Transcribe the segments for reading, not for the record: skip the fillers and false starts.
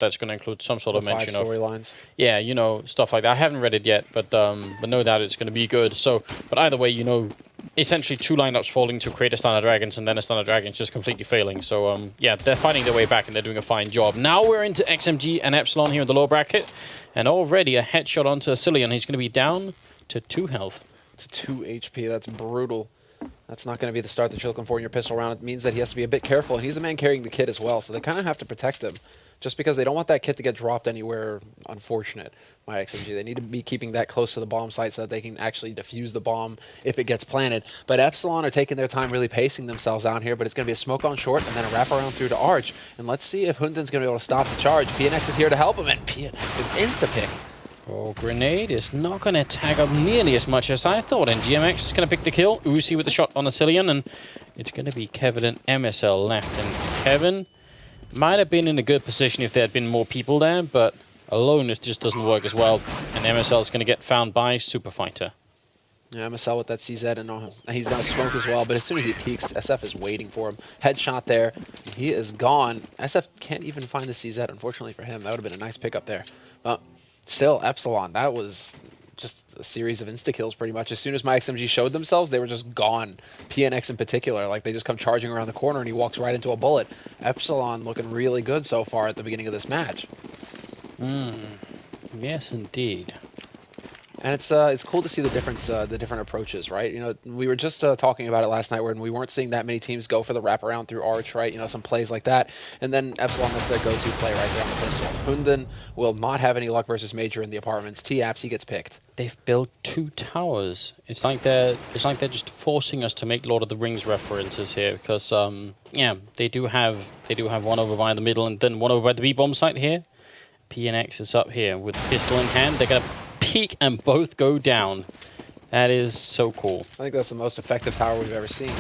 that's going to include some sort of mention of storylines. Yeah, you know, stuff like that. I haven't read it yet, but no doubt it's going to be good. So, but either way, you know, essentially 2 lineups falling to create a Standard Dragons, and then a Standard Dragons just completely failing. So, yeah, they're fighting their way back, and they're doing a fine job. Now we're into XMG and Epsilon here in the lower bracket, and already a headshot onto Epsilon. He's going to be down to 2 health. To 2 HP, that's brutal. That's not going to be the start that you're looking for in your pistol round. It means that he has to be a bit careful, and he's the man carrying the kit as well, so they kind of have to protect him. Just because they don't want that kit to get dropped anywhere unfortunate, myXMG. They need to be keeping that close to the bomb site so that they can actually defuse the bomb if it gets planted. But Epsilon are taking their time really pacing themselves out here, but it's going to be a smoke on short and then a wraparound through to Arch. And let's see if Hunden's going to be able to stop the charge. PNX is here to help him, and PNX gets insta-picked. Oh, Grenade is not going to tag up nearly as much as I thought, and GMX is going to pick the kill. Uzi with the shot on Epsilon, and it's going to be Kevin and MSL left. And Kevin might have been in a good position if there had been more people there, but alone it just doesn't work as well. And MSL is going to get found by Super Fighter. Yeah, MSL with that CZ, and he's going to smoke as well, but as soon as he peeks, SF is waiting for him. Headshot there. He is gone. SF can't even find the CZ, unfortunately for him. That would have been a nice pickup there. Still, Epsilon, that was just a series of insta-kills pretty much. As soon as myXMG showed themselves, they were just gone. PNX in particular, like they just come charging around the corner and he walks right into a bullet. Epsilon looking really good so far at the beginning of this match. Yes, indeed. And it's cool to see the different approaches, right? You know, we were just talking about it last night when we weren't seeing that many teams go for the wraparound through Arch, right? You know, some plays like that. And then Epsilon, that's their go-to play right there on the pistol. Hunden will not have any luck versus Major in the apartments. T-Apps, he gets picked. They've built 2 towers. It's like they're just forcing us to make Lord of the Rings references here, because yeah, they do have one over by the middle and then one over by the B-bomb site here. PNX is up here with pistol in hand. They're gonna peek and both go down. That is so cool. I think that's the most effective tower we've ever seen.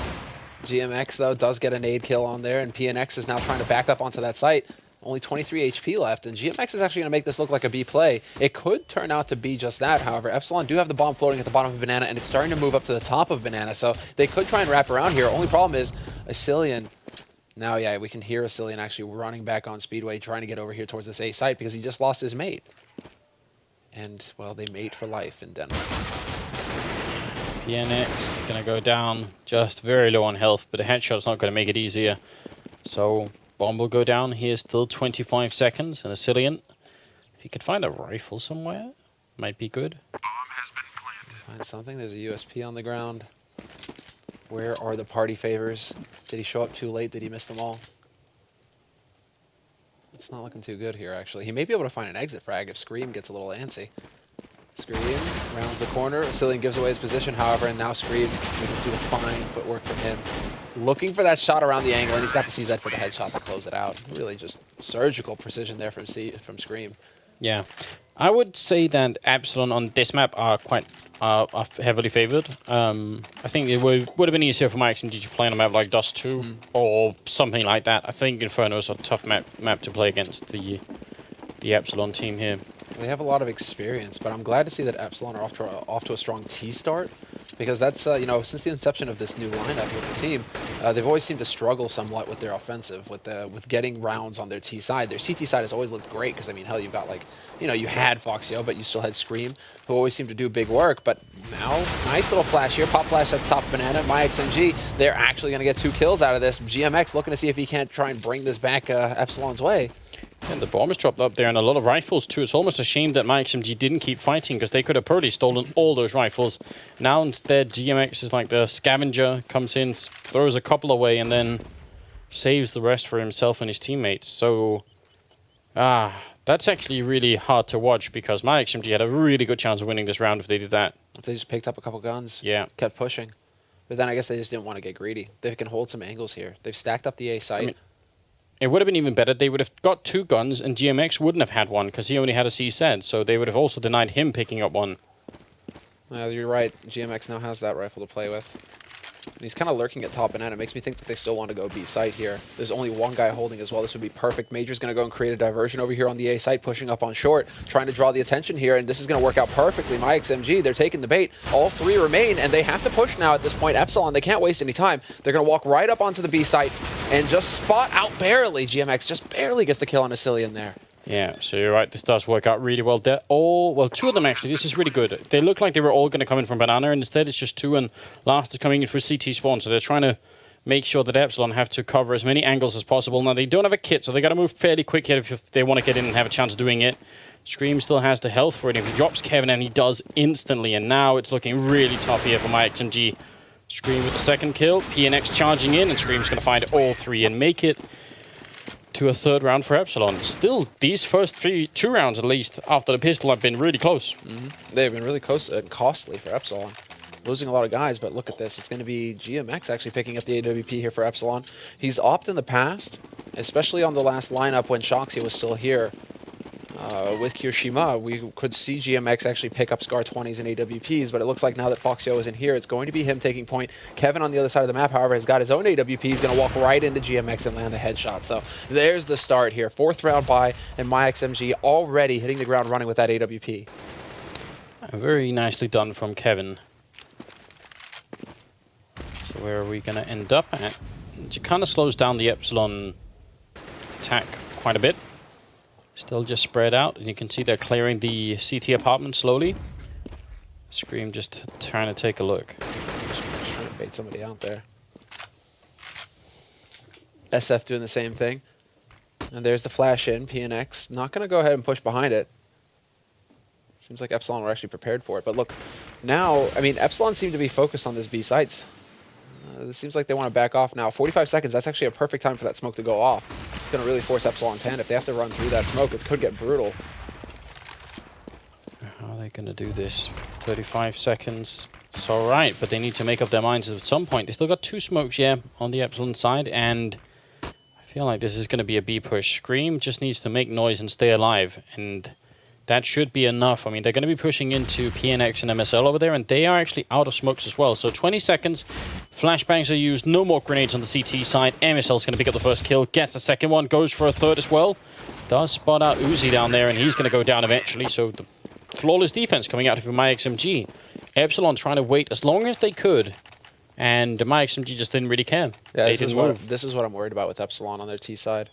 GMX, though, does get a nade kill on there, and PNX is now trying to back up onto that site. Only 23 HP left, and GMX is actually going to make this look like a B play. It could turn out to be just that, however. Epsilon do have the bomb floating at the bottom of Banana, and it's starting to move up to the top of Banana, so they could try and wrap around here. Only problem is Epsilon. Now, yeah, we can hear Epsilon actually running back on Speedway, trying to get over here towards this A site because he just lost his mate. And, well, they mate for life in Denmark. PNX going to go down just very low on health, but a headshot's not going to make it easier. So, bomb will go down here, still 25 seconds, and Epsilon, if he could find a rifle somewhere, might be good. Bomb has been planted. Find something, there's a USP on the ground. Where are the party favors? Did he show up too late? Did he miss them all? It's not looking too good here, actually. He may be able to find an exit frag if Scream gets a little antsy. Scream rounds the corner. Epsilon gives away his position, however, and now Scream, we can see the fine footwork from him. Looking for that shot around the angle, and he's got the CZ for the headshot to close it out. Really just surgical precision there from Scream. Yeah. I would say that Epsilon on this map are quite are heavily favored. I think it would have been easier for myXMG to play on a map like Dust 2 or something like that. I think Inferno is a tough map to play against the Epsilon team here. They have a lot of experience, but I'm glad to see that Epsilon are off to a strong T start, because that's, you know, since the inception of this new lineup with the team, they've always seemed to struggle somewhat with their offensive, with getting rounds on their T side. Their CT side has always looked great, because, I mean, hell, you've got, like, you know, you had Foxio, but you still had Scream, who always seemed to do big work, but now, nice little flash here, pop flash at the top of Banana, myXMG, they're actually going to get 2 kills out of this. GMX looking to see if he can't try and bring this back Epsilon's way. And the bomb is dropped up there, and a lot of rifles too. It's almost a shame that myXMG didn't keep fighting, because they could have probably stolen all those rifles. Now instead, GMX is like the scavenger, comes in, throws a couple away, and then saves the rest for himself and his teammates. So, that's actually really hard to watch, because myXMG had a really good chance of winning this round if they did that. If they just picked up a couple guns, yeah, kept pushing. But then I guess they just didn't want to get greedy. They can hold some angles here. They've stacked up the A site. I mean, it would have been even better. They would have got 2 guns, and GMX wouldn't have had one, because he only had a CZ, so they would have also denied him picking up one. Well, you're right. GMX now has that rifle to play with. And he's kind of lurking at top Banana. It makes me think that they still want to go B site here. There's only one guy holding as well. This would be perfect. Major's going to go and create a diversion over here on the A site, pushing up on short, trying to draw the attention here, and this is going to work out perfectly. myXMG, they're taking the bait. All 3 remain, and they have to push now at this point. Epsilon, they can't waste any time. They're going to walk right up onto the B site and just spot out barely. GMX just barely gets the kill on Epsilon there. Yeah, so you're right. This does work out really well. They're all, well, two of them actually. This is really good. They look like they were all going to come in from Banana, and instead it's just two, and last is coming in for CT spawn. So they're trying to make sure that Epsilon have to cover as many angles as possible. Now, they don't have a kit, so they got to move fairly quick here if they want to get in and have a chance of doing it. Scream still has the health for it. If he drops Kevin, and he does instantly, and now it's looking really tough here for myXMG. Scream with the second kill. PNX charging in, and Scream's going to find all three and make it to a third round for Epsilon. Still, these first two rounds at least, after the pistol, have been really close. They've been really close and costly for Epsilon. Losing a lot of guys, but look at this. It's going to be GMX actually picking up the AWP here for Epsilon. He's opted in the past, especially on the last lineup when Shoxy was still here. With Kirishima, we could see GMX actually pick up Scar 20s and AWPs, but it looks like now that Foxio is in here, it's going to be him taking point. Kevin on the other side of the map, however, has got his own AWP. He's going to walk right into GMX and land a headshot. So there's the start here. 4th round bye, and myXMG already hitting the ground running with that AWP. Very nicely done from Kevin. So where are we going to end up at? It kind of slows down the Epsilon attack quite a bit. Still just spread out, and you can see they're clearing the CT apartment slowly. Scream just trying to take a look. Just trying to bait somebody out there. SF doing the same thing. And there's the flash in. PNX not going to go ahead and push behind it. Seems like Epsilon were actually prepared for it. But look, now, I mean, Epsilon seem to be focused on this B site. It seems like they want to back off now. 45 seconds, that's actually a perfect time for that smoke to go off. It's going to really force Epsilon's hand. If they have to run through that smoke, it could get brutal. How are they going to do this? 35 seconds. It's all right, but they need to make up their minds at some point. They still got 2 smokes, yeah, on the Epsilon side, and I feel like this is going to be a B push. Scream just needs to make noise and stay alive, and that should be enough. I mean, they're going to be pushing into PNX and MSL over there, and they are actually out of smokes as well. So 20 seconds, flashbangs are used, no more grenades on the CT side. MSL's going to pick up the first kill, gets the second one, goes for a third as well. Does spot out Uzi down there, and he's going to go down eventually. So the flawless defense coming out from myXMG. Epsilon trying to wait as long as they could, and myXMG just didn't really care. Yeah, they didn't move. This is what I'm worried about with Epsilon on their T side.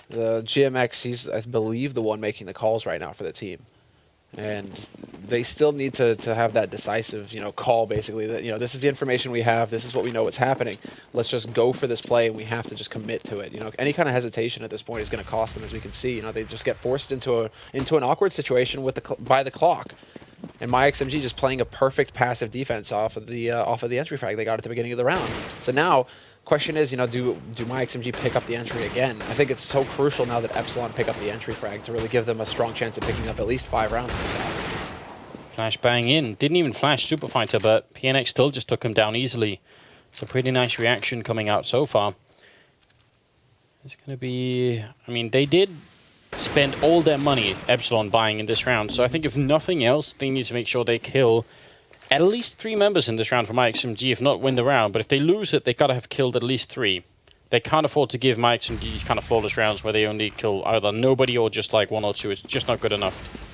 The GMX, he's, I believe, the one making the calls right now for the team. And they still need to have that decisive, call, basically, that, this is the information we have, this is what we know what's happening. Let's just go for this play, and we have to just commit to it. Any kind of hesitation at this point is going to cost them, as we can see. They just get forced into an awkward situation with by the clock. And myXMG just playing a perfect passive defense off of the entry frag they got at the beginning of the round. So now, question is, do myXMG pick up the entry again? I think it's so crucial now that Epsilon pick up the entry frag to really give them a strong chance of picking up at least 5 rounds in this half. Flashbang in. Didn't even flash Super Fighter, but PNX still just took him down easily. So pretty nice reaction coming out so far. It's going to be... I mean, they did spend all their money, Epsilon, buying in this round. So I think if nothing else, they need to make sure they kill at least 3 members in this round for myXMG, if not win the round. But if they lose it, they got to have killed at least 3. They can't afford to give myXMG these kind of flawless rounds where they only kill either nobody or just like 1 or 2. It's just not good enough.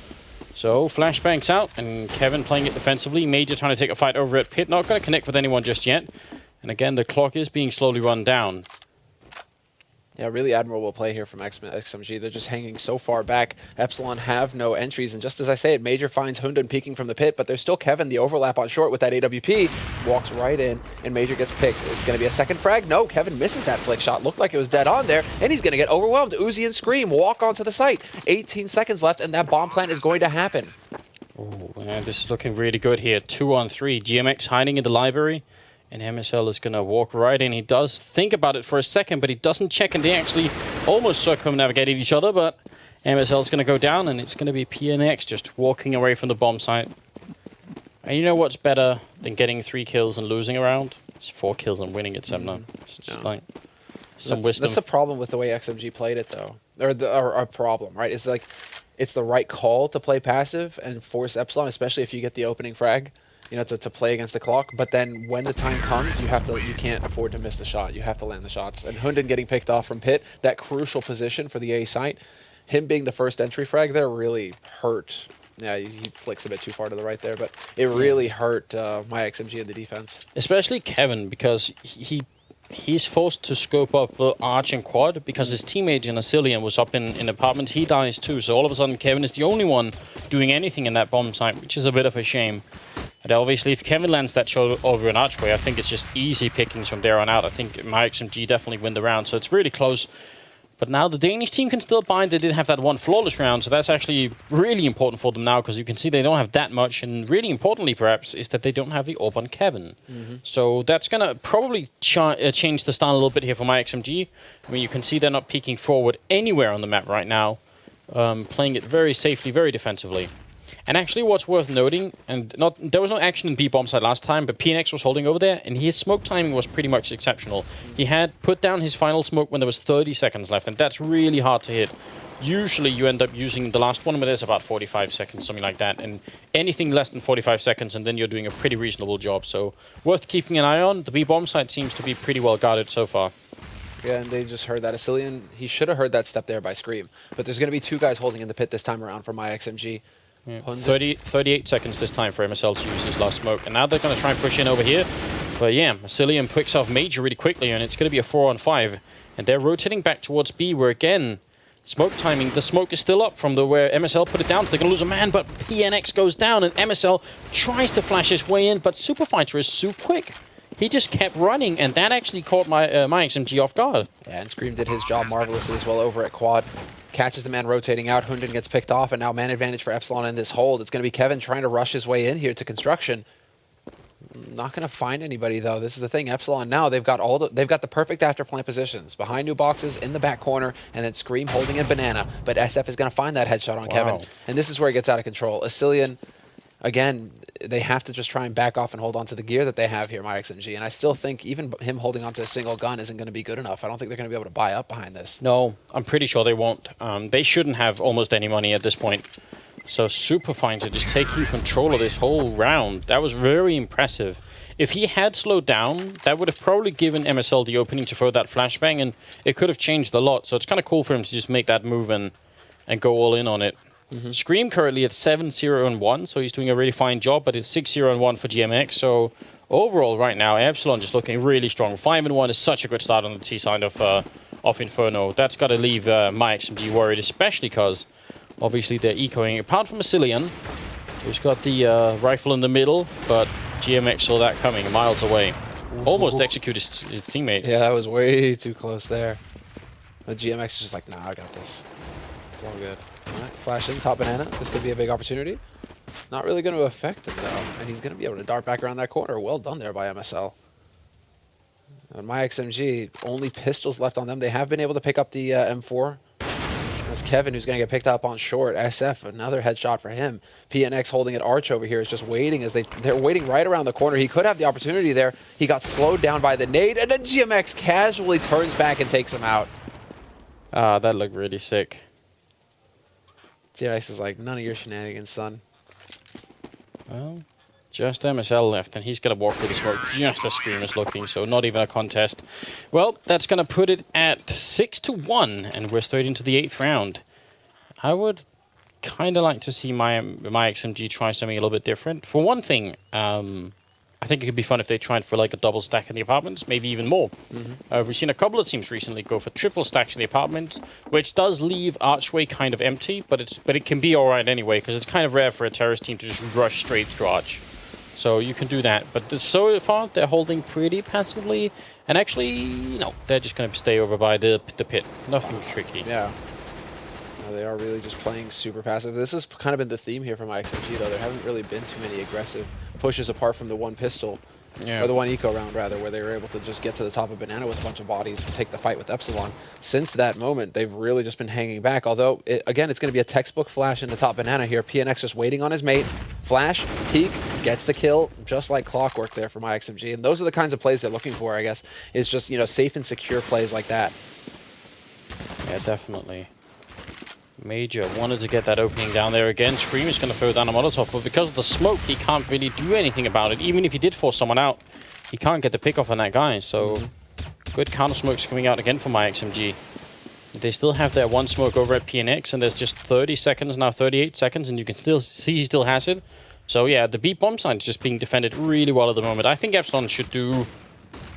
So flashbangs out, and Kevin playing it defensively. Major trying to take a fight over at Pit. Not going to connect with anyone just yet. And again, the clock is being slowly run down. Yeah, really admirable play here from XMG. They're just hanging so far back. Epsilon have no entries, and just as I say it, Major finds Hunden peeking from the pit, but there's still Kevin, the overlap on short with that AWP. Walks right in, and Major gets picked. It's going to be a second frag. No, Kevin misses that flick shot. Looked like it was dead on there, and he's going to get overwhelmed. Uzi and Scream walk onto the site. 18 seconds left, and that bomb plant is going to happen. Oh, man, this is looking really good here. 2 on 3. GMX hiding in the library. And MSL is going to walk right in. He does think about it for a second, but he doesn't check, and they actually almost circumnavigated each other, but MSL is going to go down, and it's going to be PNX just walking away from the bomb site. And you know what's better than getting 3 kills and losing a round? It's 4 kills and winning it, Semna. It's just like some wisdom. That's the problem with the way XMG played it, though. Or a problem, right? It's like, it's the right call to play passive and force Epsilon, especially if you get the opening frag. To play against the clock, but then when the time comes, you can't afford to miss the shot. You have to land the shots. And Hunden getting picked off from Pit, that crucial position for the A site, him being the first entry frag there really hurt. Yeah, he flicks a bit too far to the right there, but it really hurt myXMG in the defense. Especially Kevin, because he he's forced to scope up the Arch and Quad because his teammate in Epsilon was up in apartments. He dies too, so all of a sudden Kevin is the only one doing anything in that bomb site, which is a bit of a shame. But obviously, if Kevin lands that shot over an archway, I think it's just easy pickings from there on out. I think myXMG definitely win the round, so it's really close. But now the Danish team can still bind. They did have that one flawless round, so that's actually really important for them now because you can see they don't have that much. And really importantly, perhaps, is that they don't have the AWP on Kevin. So that's going to probably change the style a little bit here for myXMG. I mean, you can see they're not peeking forward anywhere on the map right now, playing it very safely, very defensively. And actually what's worth noting, there was no action in B bomb side last time, but PNX was holding over there, and his smoke timing was pretty much exceptional. He had put down his final smoke when there was 30 seconds left, and that's really hard to hit. Usually you end up using the last one, but there's about 45 seconds, something like that. And anything less than 45 seconds, and then you're doing a pretty reasonable job. So worth keeping an eye on. The B bomb side seems to be pretty well guarded so far. Yeah, and they just heard that. Epsilon, he should have heard that step there by Scream. But there's going to be 2 guys holding in the pit this time around for myXMG. Yeah. 38 seconds this time for MSL to use his last smoke. And now they're going to try and push in over here. But yeah, Epsilon picks off Major really quickly, and it's going to be a 4-on-5. And they're rotating back towards B, where again, smoke timing, the smoke is still up from where MSL put it down, so they're going to lose a man, but PNX goes down, and MSL tries to flash his way in, but Super Fighter is so quick. He just kept running, and that actually caught myXMG off guard. Yeah, and Scream did his job marvelously as well over at Quad. Catches the man rotating out. Hunden gets picked off, and now man advantage for Epsilon in this hold. It's going to be Kevin trying to rush his way in here to construction. Not going to find anybody, though. This is the thing. Epsilon now, they've got the perfect after plant positions. Behind new boxes, in the back corner, and then Scream holding a banana. But SF is going to find that headshot on Kevin. And this is where it gets out of control. Epsilon, again, they have to just try and back off and hold on to the gear that they have here, myXMG. And I still think even him holding on to a single gun isn't going to be good enough. I don't think they're going to be able to buy up behind this. No, I'm pretty sure they won't. They shouldn't have almost any money at this point. So Super Fighter just taking control of this whole round. That was very impressive. If he had slowed down, that would have probably given MSL the opening to throw that flashbang, and it could have changed a lot. So it's kind of cool for him to just make that move and go all in on it. Scream currently at 7-0-1, so he's doing a really fine job, but it's 6-0-1 for GMX. So overall right now, Epsilon just looking really strong. 5-1 is such a good start on the T side of Inferno. That's got to leave myXMG worried, especially because obviously they're ecoing. Apart from Epsilon, who's got the rifle in the middle, but GMX saw that coming miles away. Almost executed his teammate. Yeah, that was way too close there. But GMX is just like, nah, I got this. It's all good. All right, flash in, top banana. This could be a big opportunity. Not really going to affect him, though. And he's going to be able to dart back around that corner. Well done there by MSL. And myXMG, only pistols left on them. They have been able to pick up the M4. That's Kevin who's going to get picked up on short. SF, another headshot for him. PNX holding at Arch over here is just waiting as they're waiting right around the corner. He could have the opportunity there. He got slowed down by the nade, and then GMX casually turns back and takes him out. That looked really sick. GMX is like, none of your shenanigans, son. Well, just MSL left, and he's going to walk through the smoke just as Scream is looking, so not even a contest. Well, that's going to put it at 6-1, and we're straight into the 8th round. I would kind of like to see myXMG try something a little bit different. For one thing, I think it could be fun if they tried for like a double stack in the apartments, maybe even more. We've seen a couple of teams recently go for triple stacks in the apartment, which does leave Archway kind of empty, but it can be alright anyway, because it's kind of rare for a terrorist team to just rush straight through Arch. So you can do that. But so far, they're holding pretty passively, and actually, no, they're just going to stay over by the pit. Nothing tricky. Yeah. No, they are really just playing super passive. This has kind of been the theme here for myXMG, though. There haven't really been too many aggressive pushes apart from the one pistol, or the one eco round, rather, where they were able to just get to the top of banana with a bunch of bodies and take the fight with Epsilon. Since that moment, they've really just been hanging back, although, again, it's going to be a textbook flash into top banana here. PNX just waiting on his mate. Flash, peek, gets the kill, just like clockwork there for myXMG. And those are the kinds of plays they're looking for, I guess, is just, you know, safe and secure plays like that. Yeah, definitely. Major wanted to get that opening down there again. Scream is going to throw down a Molotov, but because of the smoke, he can't really do anything about it. Even if he did force someone out, he can't get the pick off on that guy. So, good counter smokes coming out again for myXMG. They still have their one smoke over at PNX, and there's just 30 seconds, now 38 seconds, and you can still see he still has it. So yeah, the B bomb side is just being defended really well at the moment. I think Epsilon should do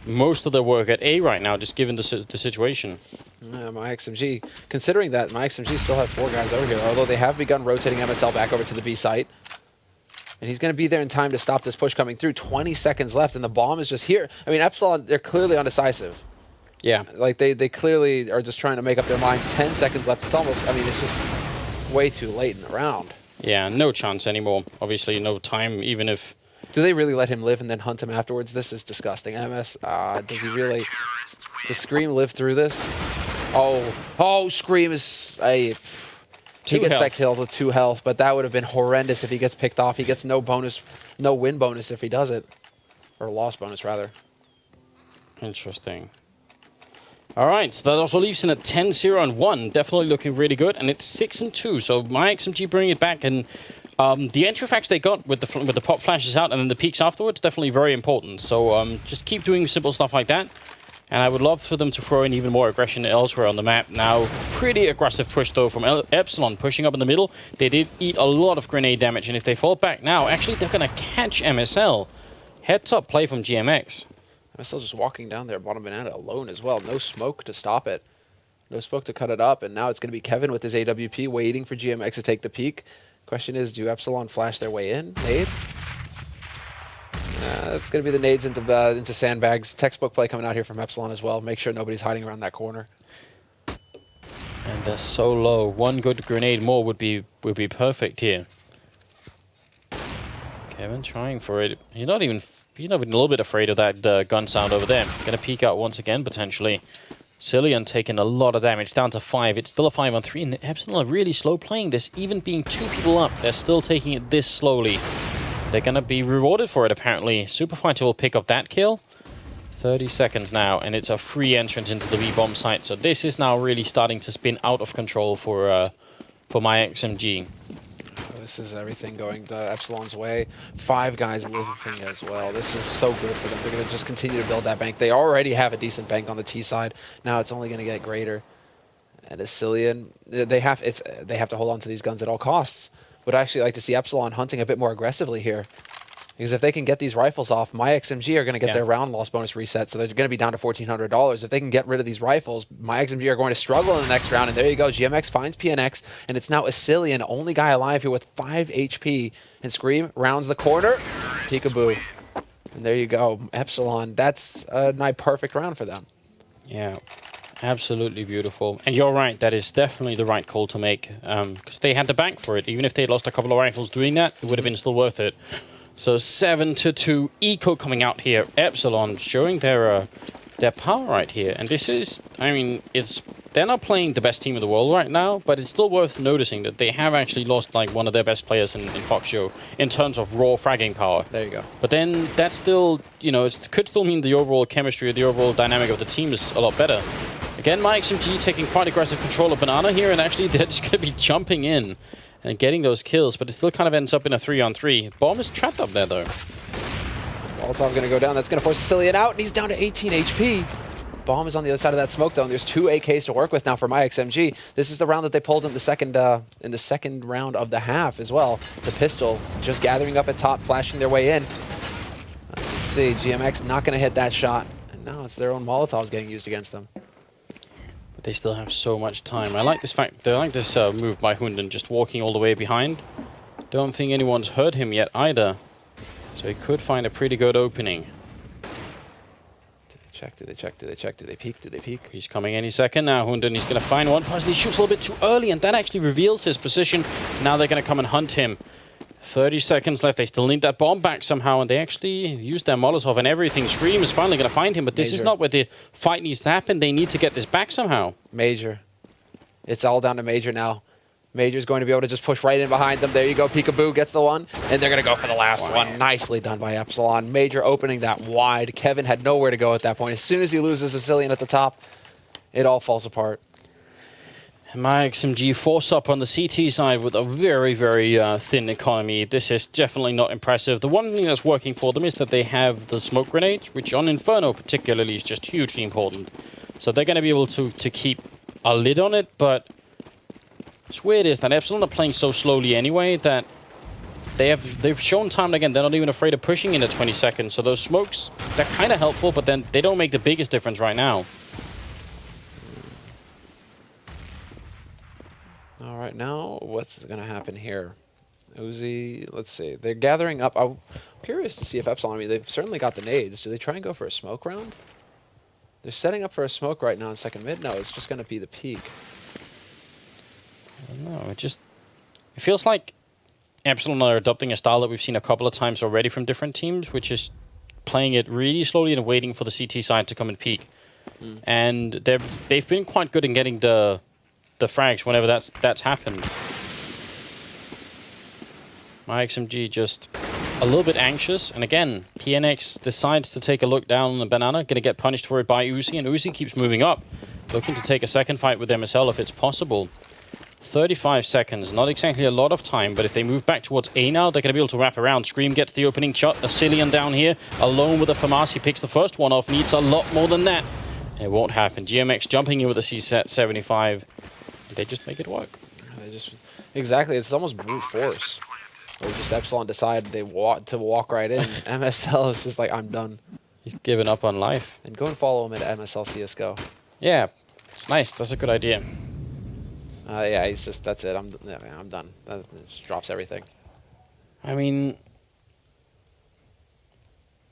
most of their work at A right now, just given the situation. myXMG, considering that myXMG still have 4 guys over here, although they have begun rotating MSL back over to the B site. And he's going to be there in time to stop this push coming through. 20 seconds left, and the bomb is just here. I mean, Epsilon, they're clearly undecisive. Yeah. Like, they clearly are just trying to make up their minds. 10 seconds left. It's almost, I mean, it's just way too late in the round. Yeah, no chance anymore. Obviously, no time, even if... Do they really let him live and then hunt him afterwards? This is disgusting. MS, does he really... Does Scream live through this? Oh, Scream is... He gets that kill with 2 health, but that would have been horrendous if he gets picked off. He gets no bonus, no win bonus if he does it. Or loss bonus, rather. Interesting. All right, so that also leaves him at 10-0 and 1. Definitely looking really good, and it's 6-2. So myXMG bringing it back, and the entry facts they got with the pop flashes out and then the peaks afterwards, definitely very important. So just keep doing simple stuff like that. And I would love for them to throw in even more aggression elsewhere on the map. Now, pretty aggressive push, though, from Epsilon, pushing up in the middle. They did eat a lot of grenade damage, and if they fall back now, actually, they're going to catch MSL. Heads-up play from GMX. MSL just walking down there, bottom banana alone as well. No smoke to stop it. No smoke to cut it up, and now it's going to be Kevin with his AWP waiting for GMX to take the peak. Question is, do Epsilon flash their way in? Nade? It's going to be the nades into sandbags. Textbook play coming out here from Epsilon as well. Make sure nobody's hiding around that corner. And they're so low. One good grenade more would be perfect here. Kevin trying for it. You're not even a little bit afraid of that gun sound over there. Going to peek out once again, potentially. Cillian taking a lot of damage, down to 5. It's still a 5-on-3, and Epsilon are really slow playing this. Even being 2 people up, they're still taking it this slowly. They're going to be rewarded for it, apparently. Superfighter will pick up that kill. 30 seconds now, and it's a free entrance into the B-bomb site. So this is now really starting to spin out of control for myXMG. This is everything going the Epsilon's way. 5 guys living as well. This is so good for them. They're going to just continue to build that bank. They already have a decent bank on the T side. Now it's only going to get greater. And Cillian, they have to hold on to these guns at all costs. Would actually like to see Epsilon hunting a bit more aggressively here. Because if they can get these rifles off, myXMG are going to get their round loss bonus reset, so they're going to be down to $1,400. If they can get rid of these rifles, myXMG are going to struggle in the next round, and there you go. GMX finds PNX, and it's now Epsilon, only guy alive here with 5 HP. And Scream rounds the corner. Peekaboo. And there you go. Epsilon, that's a nigh perfect round for them. Yeah. Absolutely beautiful. And you're right, that is definitely the right call to make. Because they had the bank for it. Even if they lost a couple of rifles doing that, it would have been still worth it. So 7-2 eco coming out here. Epsilon showing their power right here. And this is, I mean, they're not playing the best team in the world right now, but it's still worth noticing that they have actually lost like one of their best players in Fox Show in terms of raw fragging power. There you go. But then that's still, you know, it could still mean the overall chemistry or the overall dynamic of the team is a lot better. Again, myXMG taking quite aggressive control of Banana here, and actually they're just going to be jumping in and getting those kills, but it still kind of ends up in a 3-on-3. Bomb is trapped up there, though. Molotov going to go down. That's going to force Cillian out, and he's down to 18 HP. Bomb is on the other side of that smoke, though, and there's 2 AKs to work with now for myXMG. This is the round that they pulled in the second round of the half as well. The pistol just gathering up at top, flashing their way in. Let's see, GMX not going to hit that shot. And now it's their own Molotovs getting used against them. They still have so much time. I like this fact. I like this move by Hunden, just walking all the way behind. Don't think anyone's heard him yet either, so he could find a pretty good opening. Do they check? Do they check? Do they check? Do they peek? Do they peek? He's coming any second now. Hunden, he's going to find one person. He shoots a little bit too early, and that actually reveals his position. Now they're going to come and hunt him. 30 seconds left. They still need that bomb back somehow, and they actually use their Molotov and everything. Scream is finally going to find him, but this is not where the fight needs to happen. They need to get this back somehow. Major. It's all down to Major now. Major's going to be able to just push right in behind them. There you go. Peekaboo gets the one, and they're going to go for the last one. Nicely done by Epsilon. Major opening that wide. Kevin had nowhere to go at that point. As soon as he loses Epsilon at the top, it all falls apart. myXMG force up on the CT side with a very, very thin economy. This is definitely not impressive. The one thing that's working for them is that they have the smoke grenades, which on Inferno particularly is just hugely important. So they're going to be able to keep a lid on it, but it's weird is that Epsilon are playing so slowly anyway that they've shown time and again they're not even afraid of pushing in at 20 seconds. So those smokes, they're kind of helpful, but then they don't make the biggest difference right now. All right, now what's going to happen here? Uzi, let's see. They're gathering up. I'm curious to see if Epsilon, I mean, they've certainly got the nades. Do they try and go for a smoke round? They're setting up for a smoke right now in second mid. No, it's just going to be the peak. I don't know. It feels like Epsilon are adopting a style that we've seen a couple of times already from different teams, which is playing it really slowly and waiting for the CT side to come and peak. And they've been quite good in getting the frags whenever that's happened. myXMG just a little bit anxious, and again, PNX decides to take a look down on the banana, gonna get punished for it by Uzi, and Uzi keeps moving up, looking to take a second fight with MSL if it's possible. 35 seconds, not exactly a lot of time, but if they move back towards A now, they're gonna be able to wrap around. Scream gets the opening shot, Epsilon down here, alone with the FAMAS, he picks the first one off, needs a lot more than that. It won't happen. GMX jumping in with a C-set 75. They just make it work. They just, exactly, it's almost brute force. Or just Epsilon decide they want to walk right in. MSL is just like, I'm done. He's given up on life. And go and follow him at MSL CSGO. Yeah, it's nice. That's a good idea. Yeah, he's just, that's it. I'm done. That just drops everything. I mean,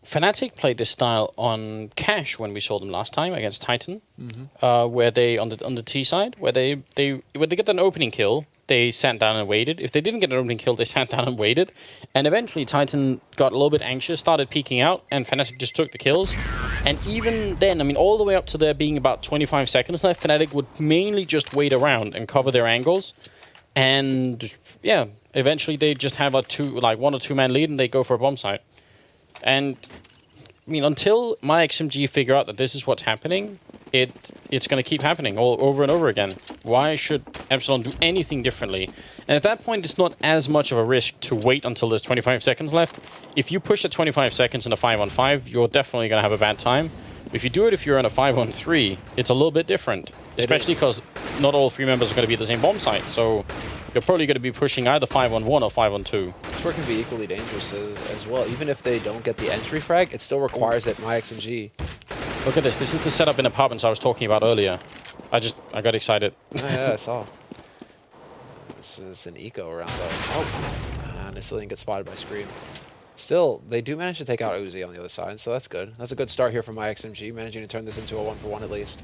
Fnatic played this style on Cash when we saw them last time against Titan, where they on the T side, where they when they get an opening kill, they sat down and waited. If they didn't get an opening kill, they sat down and waited. And eventually Titan got a little bit anxious, started peeking out, and Fnatic just took the kills. And even then, I mean, all the way up to there being about 25 seconds left, Fnatic would mainly just wait around and cover their angles. And yeah, eventually they just have a 1 or 2 man lead and they go for a bomb site. And I mean, until myXMG figure out that this is what's happening, it's going to keep happening all over and over again. Why should Epsilon do anything differently? And at that point, it's not as much of a risk to wait until there's 25 seconds left. If you push at 25 seconds in a 5-on-5, you're definitely going to have a bad time. If you do it if you're in a 5-on-3, it's a little bit different. Especially because not all 3 members are going to be at the same bomb site. So you're probably going to be pushing either 5-on-1 or 5-on-2. This work can be equally dangerous as well. Even if they don't get the entry frag, it still requires that myXMG. Look at this. This is the setup in apartments I was talking about earlier. I got excited. Oh, yeah, I saw. This is an eco around though. Oh, and it still didn't get spotted by Scream. Still, they do manage to take out Uzi on the other side, so that's good. That's a good start here for myXMG, managing to turn this into a 1-for-1 at least.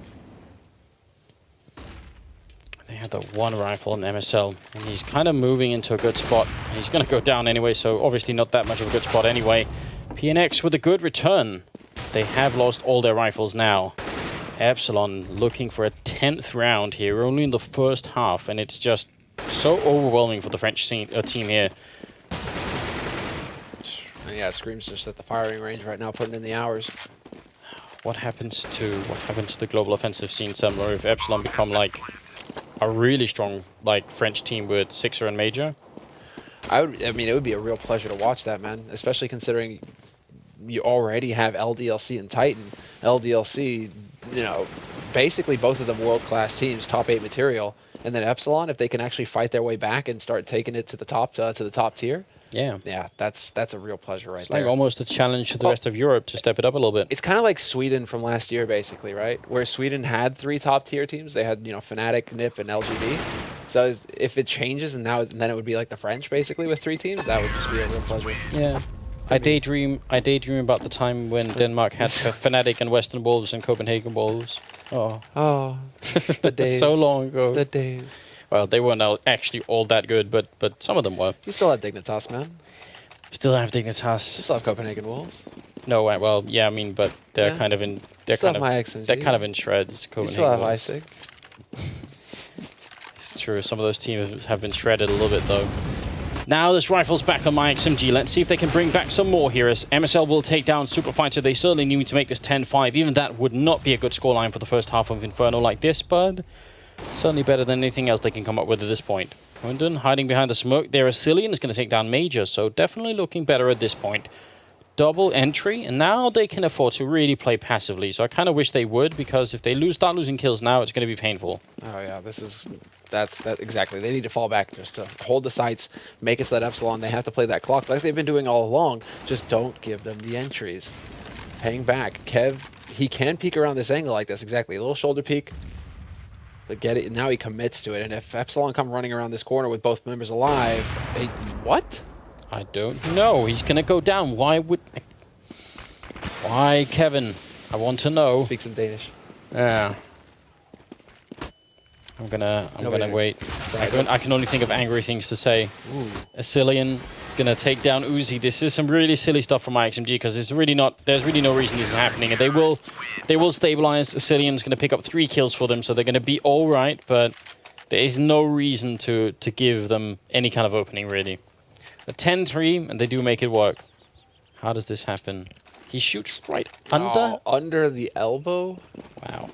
They had the one rifle in MSL, and he's kind of moving into a good spot. He's going to go down anyway, so obviously not that much of a good spot anyway. PNX with a good return. They have lost all their rifles now. Epsilon looking for a 10th round here, only in the first half, and it's just so overwhelming for the French team here. And yeah, Scream's just at the firing range right now, putting in the hours. What happens to the global offensive scene, Semler, if Epsilon become like a really strong French team with Sixer and Major? I mean, it would be a real pleasure to watch that, man. Especially considering you already have LDLC and Titan. LDLC, you know, basically both of them world-class teams, top 8 material, and then Epsilon, if they can actually fight their way back and start taking it to the top tier. Yeah, that's a real pleasure right there. Like almost a challenge to the rest of Europe to step it up a little bit. It's kind of like Sweden from last year, basically, right? Where Sweden had 3 top-tier teams. They had, you know, Fnatic, NIP, and LGB. So if it changes and then it would be like the French, basically, with 3 teams, that would just be a real pleasure. Yeah. I daydream about the time when Denmark had Fnatic and Western Wolves and Copenhagen Wolves. Oh, the days. So long ago. The days. Well, they weren't actually all that good, but some of them were. You still have Dignitas, man. Still have Dignitas. You still have Copenhagen Wolves. No, well, yeah, I mean, but they're kind of in. They're still kind have of. They're kind of in shreds. Copenhagen you still have Wolves. ISIG. It's true. Some of those teams have been shredded a little bit, though. Now this rifle's back on myXMG. Let's see if they can bring back some more here as MSL will take down Super Fighter. They certainly need to make this 10-5. Even that would not be a good scoreline for the first half of Inferno like this, but certainly better than anything else they can come up with at this point. Hunden hiding behind the smoke. Their Epsilon is going to take down Major, so definitely looking better at this point. double entry, and now they can afford to really play passively. So I kind of wish they would, because if they start losing kills now, it's going to be painful. Oh yeah, that's exactly. They need to fall back just to hold the sights, make it so that Epsilon, they have to play that clock like they've been doing all along. Just don't give them the entries. Hang back. Kev, he can peek around this angle like this, exactly. A little shoulder peek, but get it. Now he commits to it, and if Epsilon come running around this corner with both members alive, what? I don't know. He's going to go down. Why, Kevin? I want to know. Speak some Danish. Yeah. I'm gonna wait. I can only think of angry things to say. Epsilon is gonna take down Uzi. This is some really silly stuff from myXMG, because there's really no reason this is happening, and they will stabilize. Epsilon's gonna pick up 3 kills for them, so they're gonna be all right. But there is no reason to give them any kind of opening really. A 10-3, and they do make it work. How does this happen? He shoots right under? Oh, under the elbow? Wow.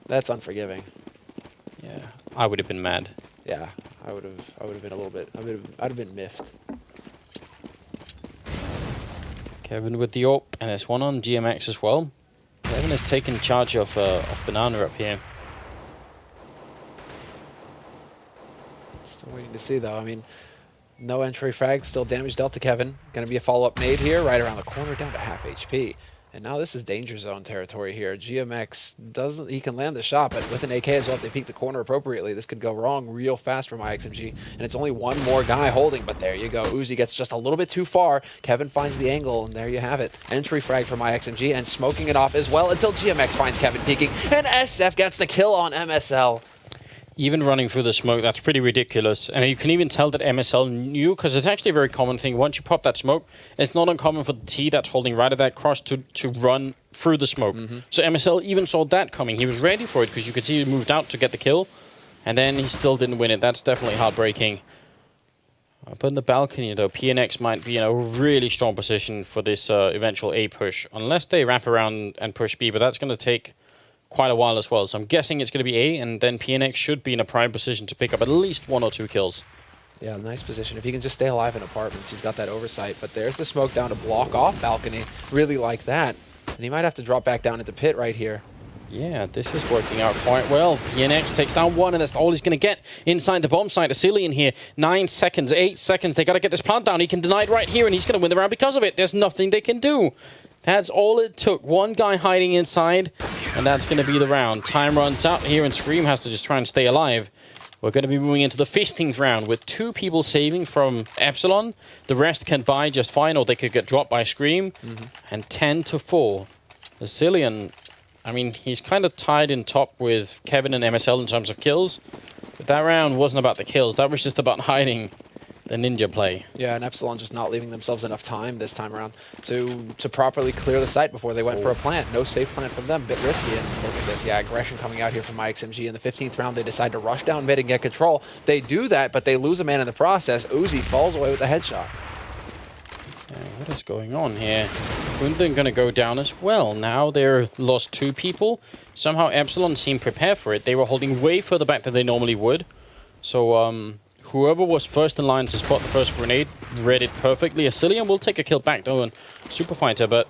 That's unforgiving. Yeah, I would have been mad. Yeah, I would have been a little bit. I'd have been miffed. Kevin with the AWP, and there's one on GMX as well. Kevin has taken charge of Banana up here. Still waiting to see though. I mean, no entry frag, still damage dealt to Kevin. Gonna be a follow-up nade here, right around the corner, down to half HP. And now this is danger zone territory here. GMX he can land the shot, but with an AK as well, if they peek the corner appropriately, this could go wrong real fast for myXMG. And it's only one more guy holding, but there you go. Uzi gets just a little bit too far. Kevin finds the angle, and there you have it. Entry frag for myXMG, and smoking it off as well until GMX finds Kevin peeking, and SF gets the kill on MSL. Even running through the smoke, that's pretty ridiculous. And you can even tell that MSL knew, because it's actually a very common thing. Once you pop that smoke, it's not uncommon for the T that's holding right at that cross to run through the smoke. So MSL even saw that coming. He was ready for it, because you could see he moved out to get the kill. And then he still didn't win it. That's definitely heartbreaking. But in the balcony, though, PNX might be in a really strong position for this eventual A push. Unless they wrap around and push B, but that's going to take quite a while as well. So I'm guessing it's going to be A, and then PNX should be in a prime position to pick up at least 1 or 2 kills. Yeah, nice position. If he can just stay alive in apartments, he's got that oversight. But there's the smoke down to block off balcony. Really like that. And he might have to drop back down into pit right here. Yeah, this is working out quite well. PNX takes down 1, and that's all he's going to get inside the bomb site. Epsilon here, 9 seconds, 8 seconds. They got to get this plant down. He can deny it right here, and he's going to win the round because of it. There's nothing they can do. That's all it took. One guy hiding inside, and that's going to be the round. Time runs out here, and Scream has to just try and stay alive. We're going to be moving into the 15th round with 2 people saving from Epsilon. The rest can buy just fine, or they could get dropped by Scream. And 10-4. Epsilon, I mean, he's kind of tied in top with Kevin and MSL in terms of kills. But that round wasn't about the kills. That was just about hiding the ninja play. Yeah, and Epsilon just not leaving themselves enough time this time around to properly clear the site before they went for a plant. No safe plant from them, bit risky. And look at this, yeah, aggression coming out here from myXMG. In the 15th round, they decide to rush down mid and get control. They do that, but they lose a man in the process. Uzi falls away with a headshot. Yeah, what is going on here? Hunden gonna go down as well. Now they're lost 2 people. Somehow Epsilon seemed prepared for it. They were holding way further back than they normally would. So, whoever was first in line to spot the first grenade read it perfectly. Epsilon will take a kill back though, and Super Fighter, but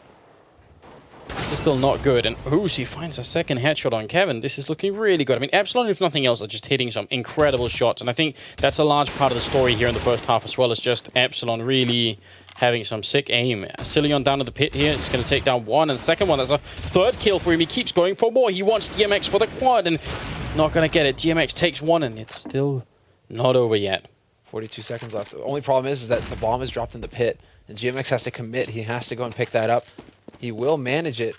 this is still not good. And Uzi finds a second headshot on Kevin. This is looking really good. I mean, Epsilon, if nothing else, are just hitting some incredible shots. And I think that's a large part of the story here in the first half as well, as just Epsilon really having some sick aim. Epsilon down to the pit here. It's going to take down 1. And the second one, that's a 3rd kill for him. He keeps going for more. He wants GMX for the quad, and not going to get it. GMX takes 1, and it's still not over yet. 42 seconds left. The only problem is that the bomb is dropped in the pit, and GMX has to commit. He has to go and pick that up. He will manage it.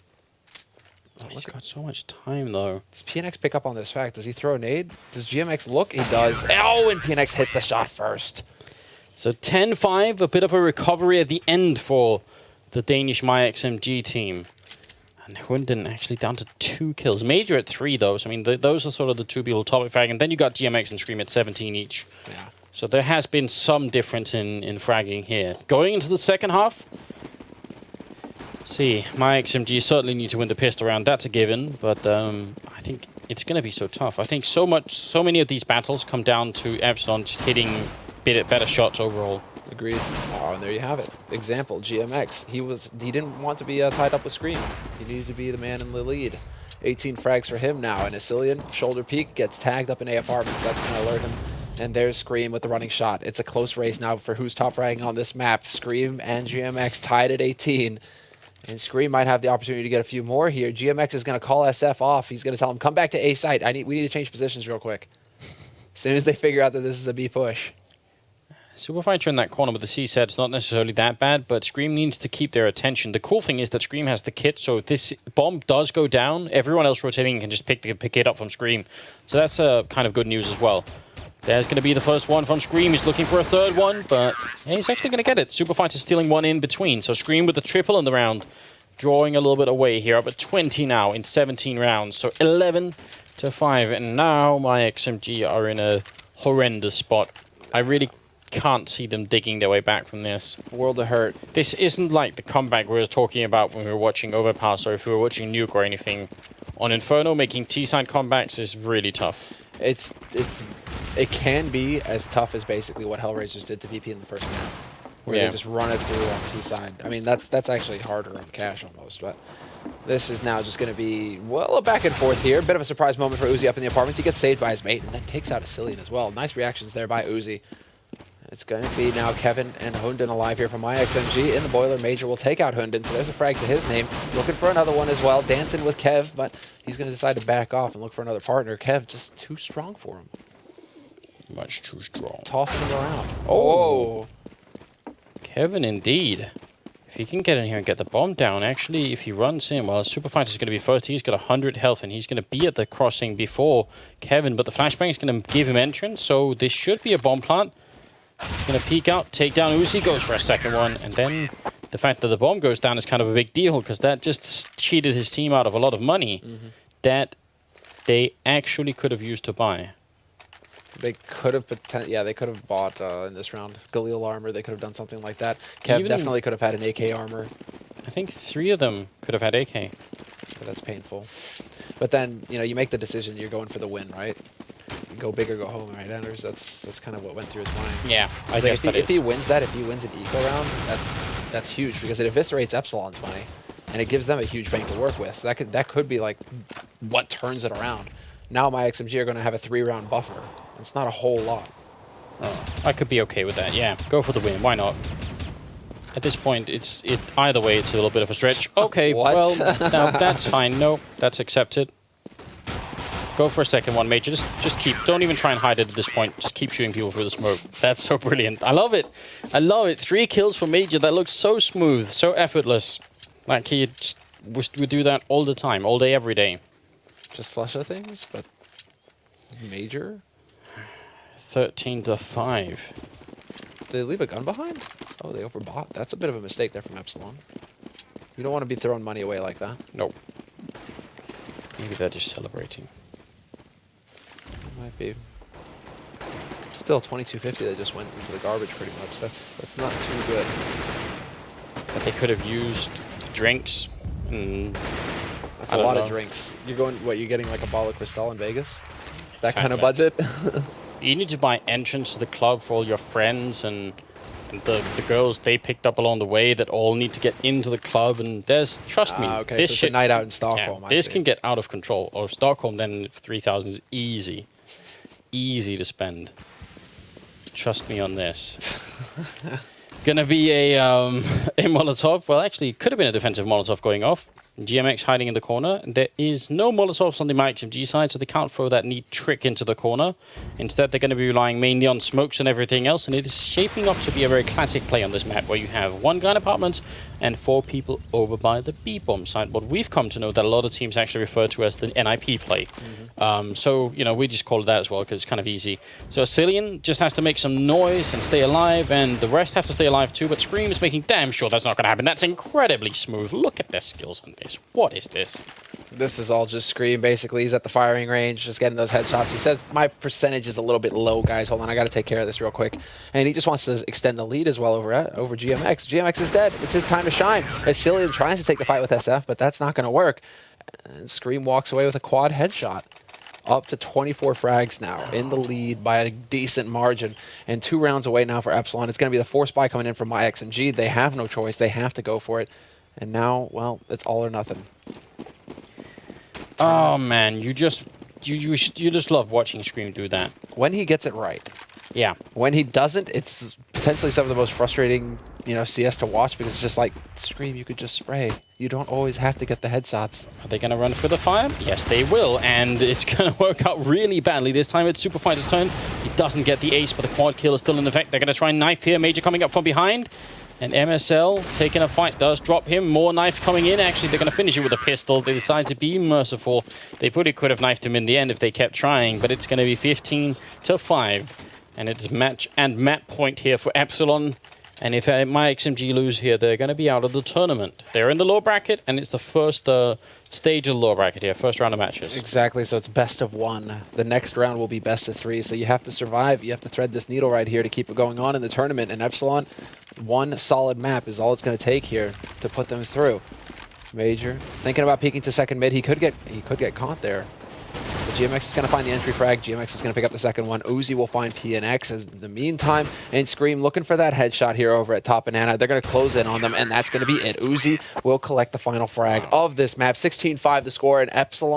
Oh, he's got so much time, though. Does PNX pick up on this fact? Does he throw a nade? Does GMX look? He does. Oh, and PNX hits the shot first. So 10-5, a bit of a recovery at the end for the Danish myXMG team. And Hunden actually down to 2 kills. Major at 3, though. So, I mean, those are sort of the 2 people top frag. And then you got GMX and Scream at 17 each. Yeah. So there has been some difference in fragging here. Going into the second half, see, myXMG certainly need to win the pistol round. That's a given, but I think it's going to be so tough. I think so many of these battles come down to Epsilon just hitting better shots overall. Agreed. Oh, and there you have it. Example, GMX. He didn't want to be tied up with Scream. He needed to be the man in the lead. 18 frags for him now, and Epsilon, shoulder peek, gets tagged up in A apartments. That's going to alert him. And there's Scream with the running shot. It's a close race now for who's top fragging on this map. Scream and GMX tied at 18. And Scream might have the opportunity to get a few more here. GMX is going to call SF off. He's going to tell him, come back to A site. We need to change positions real quick. As soon as they figure out that this is a B push. Super Fighter in that corner with the C set's not necessarily that bad, but Scream needs to keep their attention. The cool thing is that Scream has the kit, so if this bomb does go down, everyone else rotating can just pick it up from Scream. So that's kind of good news as well. There's going to be the first one from Scream. He's looking for a third one, but he's actually going to get it. Super Fighter stealing one in between. So Scream with the triple in the round, drawing a little bit away here. Up at 20 now in 17 rounds. So 11-5. And now myXMG are in a horrendous spot. I really can't see them digging their way back from this. World of Hurt. This isn't like the comeback we were talking about when we were watching Overpass or if we were watching Nuke or anything. On Inferno, making T-side comebacks is really tough. It can be as tough as basically what Hellraisers did to VP in the first round, where they just run it through on T-side. I mean, that's actually harder on Cash almost, but this is now just going to be, well, a back and forth here. Bit of a surprise moment for Uzi up in the apartments. He gets saved by his mate and then takes out Epsilon as well. Nice reactions there by Uzi. It's going to be now Kevin and Hunden alive here from myXMG. In the boiler, Major will take out Hunden, so there's a frag to his name. Looking for another one as well. Dancing with Kev, but he's going to decide to back off and look for another partner. Kev just too strong for him. Much too strong. Tossing him around. Oh! Kevin, indeed. If he can get in here and get the bomb down, actually, if he runs in, well, Super Fighter's going to be first. He's got 100 health, and he's going to be at the crossing before Kevin, but the flashbang is going to give him entrance, so this should be a bomb plant. He's going to peek out, take down Uzi, goes for a second one, and then the fact that the bomb goes down is kind of a big deal because that just cheated his team out of a lot of money that they actually could have used to buy. They could have they could have bought in this round Galil armor. They could have done something like that. Kev definitely could have had an AK armor. I think 3 of them could have had AK. But that's painful. But then, you know, you make the decision, you're going for the win, right? You go big or go home, right, Anders? That's kind of what went through his mind. Yeah, I guess guess if he wins that, if he wins an eco round, that's huge because it eviscerates Epsilon's money, and it gives them a huge bank to work with. So that could be like what turns it around. Now myXMG are going to have a 3-round buffer. It's not a whole lot. Oh, I could be okay with that. Yeah, go for the win. Why not? At this point, either way, it's a little bit of a stretch. Okay, well, no, that's fine. No, that's accepted. Go for a second one, Major. Just keep. Don't even try and hide it at this point. Just keep shooting people through the smoke. That's so brilliant. I love it. I love it. 3 kills for Major. That looks so smooth, so effortless. Like he just would do that all the time, all day, every day. Just flush of things, but Major. 13-5. Did they leave a gun behind? Oh, they overbought. That's a bit of a mistake there from Epsilon. You don't want to be throwing money away like that. Nope. Maybe they're just celebrating. Might be. Still 2250 that just went into the garbage pretty much. That's not too good. But they could have used the drinks. That's a lot of drinks. You're going, what, you're getting like a bottle of Cristal in Vegas? That kind of budget? You need to buy entrance to the club for all your friends and the girls they picked up along the way that all need to get into the club. And there's, trust me, okay, this so it's a night out in Stockholm. Yeah, this can get out of control. Or Stockholm, then 3,000 is easy. Easy to spend. Trust me on this. Gonna be a Molotov. Well, actually, it could have been a defensive Molotov going off. GMX hiding in the corner. There is no Molotovs on the myXMG side, so they can't throw that neat trick into the corner. Instead, they're going to be relying mainly on smokes and everything else, and it is shaping up to be a very classic play on this map, where you have 1 guy in apartments and 4 people over by the B-bomb side. What we've come to know that a lot of teams actually refer to as the NIP play. So, you know, we just call it that as well, because it's kind of easy. So Cillian just has to make some noise and stay alive, and the rest have to stay alive too, but Scream is making damn sure that's not going to happen. That's incredibly smooth. Look at their skills on this. What is this? This is all just Scream, basically. He's at the firing range, just getting those headshots. He says, my percentage is a little bit low, guys. Hold on, I got to take care of this real quick. And he just wants to extend the lead as well over GMX. GMX is dead. It's his time to shine. As Cillian tries to take the fight with SF, but that's not going to work. And Scream walks away with a quad headshot. up to 24 frags now, in the lead by a decent margin, and 2 rounds away now for Epsilon. It's going to be the force buy coming in from myXMG. They have no choice. They have to go for it. And now, well, it's all or nothing. Oh man, you just love watching Scream do that. When he gets it right. Yeah. When he doesn't, it's potentially some of the most frustrating, CS to watch, because it's just like, Scream, you could just spray. You don't always have to get the headshots. Are they going to run for the fire? Yes, they will, and it's going to work out really badly. This time it's Super Fighter's turn. He doesn't get the ace, but the quad kill is still in effect. They're going to try and knife here. Major coming up from behind. And MSL taking a fight does drop him. More knife coming in. Actually, they're going to finish it with a pistol. They decide to be merciful. They probably could have knifed him in the end if they kept trying, but it's going to be 15-5. And it's match and map point here for Epsilon. And if myXMG lose here, they're going to be out of the tournament. They're in the lower bracket, and it's the first stage of the lower bracket here, first round of matches. Exactly, so it's best of 1. The next round will be best of 3, so you have to survive. You have to thread this needle right here to keep it going on in the tournament. And Epsilon, 1 solid map is all it's going to take here to put them through. Major thinking about peeking to second mid. He could get caught there. But GMX is going to find the entry frag. GMX is going to pick up the second one. Uzi will find PNX as in the meantime. And Scream looking for that headshot here over at top banana. They're going to close in on them, and that's going to be it. Uzi will collect the final frag of this map. 16-5 the score, and Epsilon